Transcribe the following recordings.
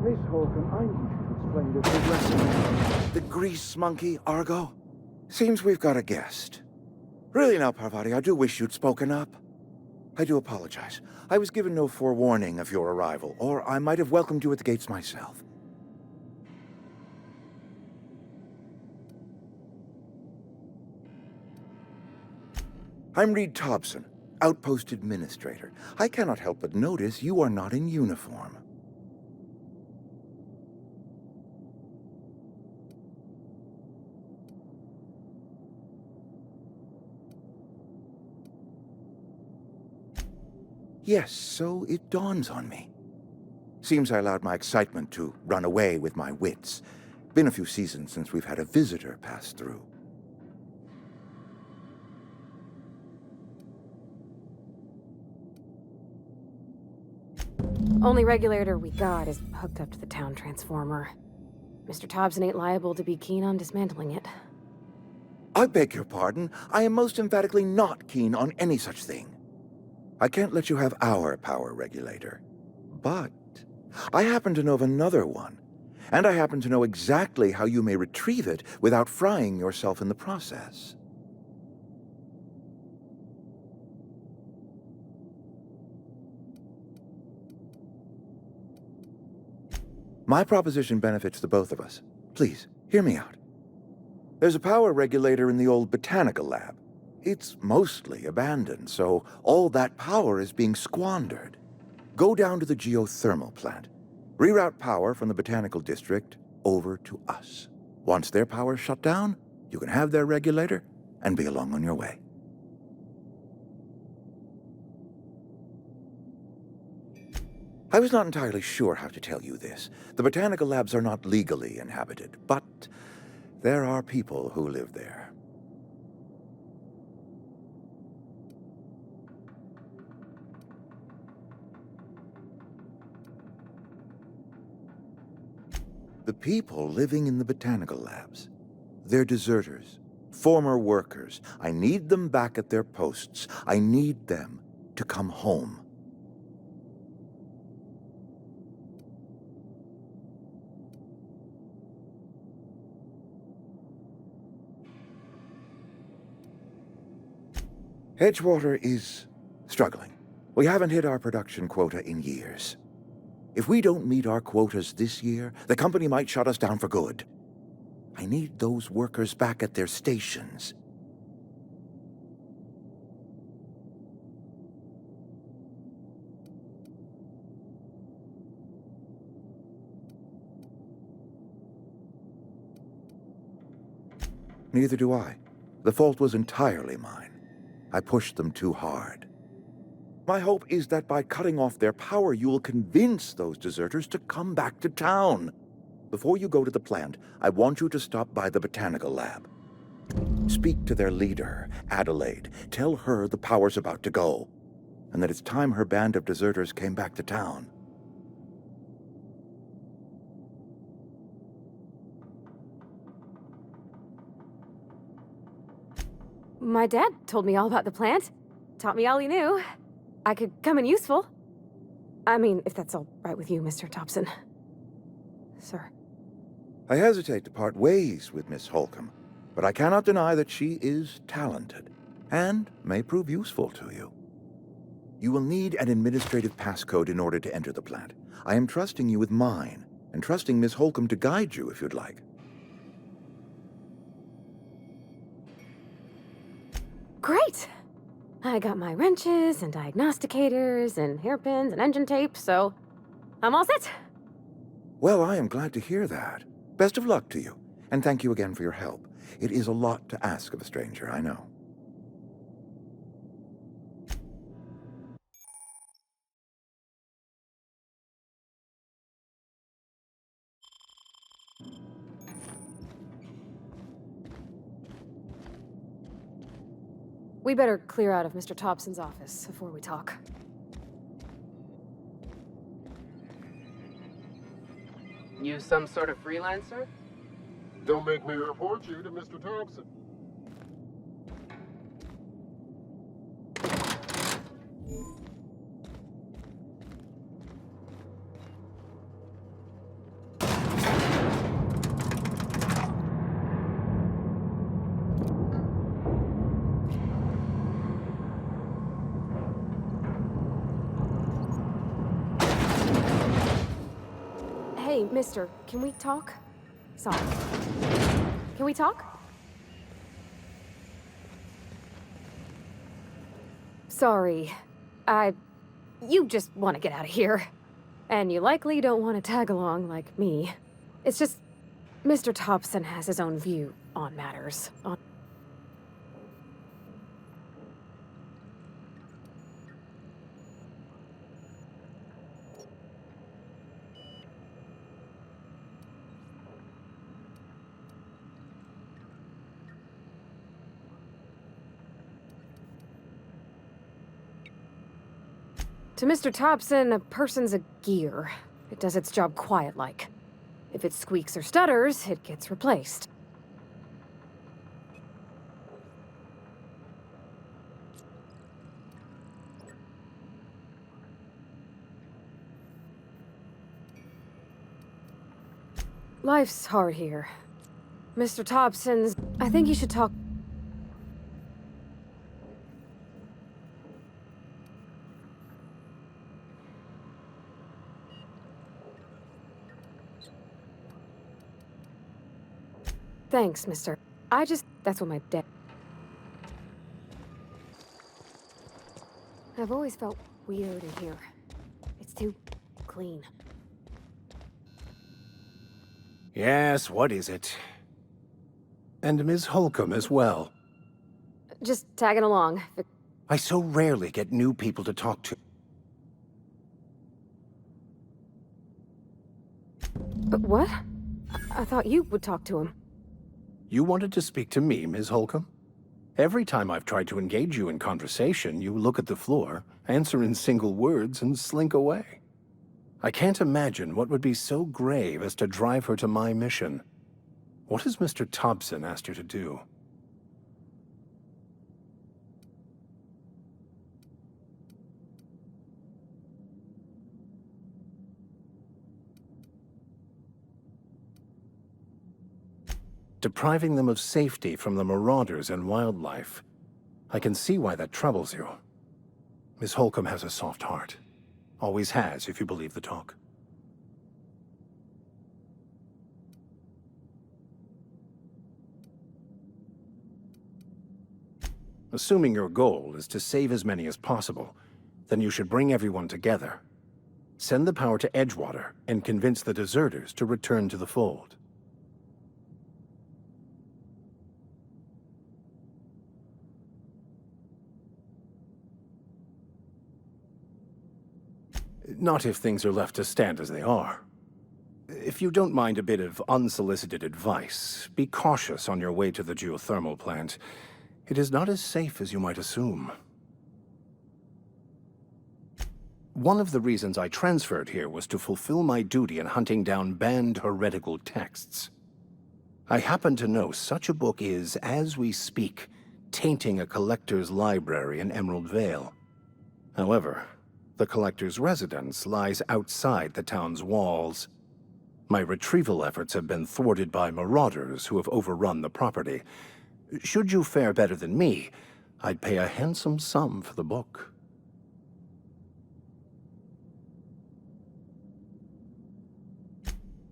Miss Holcomb, I need you to explain this progressing. The grease monkey, Argo? Seems we've got a guest. Really now, Parvati, I do wish you'd spoken up. I do apologize. I was given no forewarning of your arrival, or I might have welcomed you at the gates myself. I'm Reed Thompson, Outpost Administrator. I cannot help but notice you are not in uniform. Yes, so it dawns on me. Seems I allowed my excitement to run away with my wits. Been a few seasons since we've had a visitor pass through. Only regulator we got is hooked up to the town transformer. Mr. Thompson ain't liable to be keen on dismantling it. I beg your pardon. I am most emphatically not keen on any such thing. I can't let you have our power regulator. But I happen to know of another one, and I happen to know exactly how you may retrieve it without frying yourself in the process. My proposition benefits the both of us. Please, hear me out. There's a power regulator in the old botanical lab. It's mostly abandoned, so all that power is being squandered. Go down to the geothermal plant. Reroute power from the botanical district over to us. Once their power's shut down, you can have their regulator and be along on your way. I was not entirely sure how to tell you this. The botanical labs are not legally inhabited, but there are people who live there. The people living in the botanical labs, they're deserters, former workers. I need them back at their posts. I need them to come home. Edgewater is struggling. We haven't hit our production quota in years. If we don't meet our quotas this year, the company might shut us down for good. I need those workers back at their stations. Neither do I. The fault was entirely mine. I pushed them too hard. My hope is that by cutting off their power, you will convince those deserters to come back to town. Before you go to the plant, I want you to stop by the botanical lab. Speak to their leader, Adelaide. Tell her the power's about to go, and that it's time her band of deserters came back to town. My dad told me all about the plant. Taught me all he knew. I could come in useful. I mean, if that's all right with you, Mr. Thompson. Sir. I hesitate to part ways with Miss Holcomb, but I cannot deny that she is talented, and may prove useful to you. You will need an administrative passcode in order to enter the plant. I am trusting you with mine, and trusting Miss Holcomb to guide you if you'd like. Great! I got my wrenches and diagnosticators and hairpins and engine tape, so I'm all set. Well, I am glad to hear that. Best of luck to you, and thank you again for your help. It is a lot to ask of a stranger, I know. We better clear out of Mr. Thompson's office before we talk. You some sort of freelancer? Don't make me report you to Mr. Thompson. mister, can we talk? Sorry. Can we talk? Sorry. You just want to get out of here. And you likely don't want to tag along like me. It's just, Mr. Thompson has his own view on matters. To Mr. Thompson, a person's a gear. It does its job quiet-like. If it squeaks or stutters, it gets replaced. Life's hard here. Mr. Thompson's... I think you should talk... Thanks, mister. That's what my dad... I've always felt weird in here. It's too clean. Yes, what is it? And Ms. Holcomb as well. Just tagging along. I so rarely get new people to talk to. But what? I thought you would talk to him. You wanted to speak to me, Ms. Holcomb? Every time I've tried to engage you in conversation, you look at the floor, answer in single words, and slink away. I can't imagine what would be so grave as to drive her to my mission. What has Mr. Thompson asked you to do? Depriving them of safety from the marauders and wildlife. I can see why that troubles you. Miss Holcomb has a soft heart. Always has, if you believe the talk. Assuming your goal is to save as many as possible, then you should bring everyone together. Send the power to Edgewater and convince the deserters to return to the fold. Not if things are left to stand as they are. If you don't mind a bit of unsolicited advice, be cautious on your way to the geothermal plant. It is not as safe as you might assume. One of the reasons I transferred here was to fulfill my duty in hunting down banned heretical texts. I happen to know such a book is, as we speak, tainting a collector's library in Emerald Vale. However, the collector's residence lies outside the town's walls. My retrieval efforts have been thwarted by marauders who have overrun the property. Should you fare better than me, I'd pay a handsome sum for the book.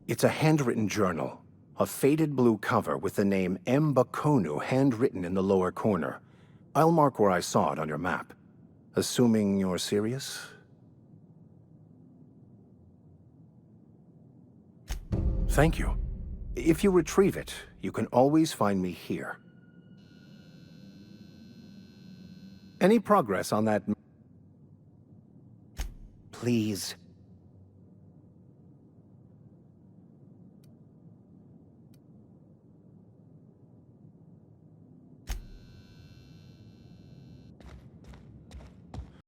It's a handwritten journal, a faded blue cover with the name M. Bakonu handwritten in the lower corner. I'll mark where I saw it on your map. Assuming you're serious? Thank you. If you retrieve it, you can always find me here. Any progress on that? Please.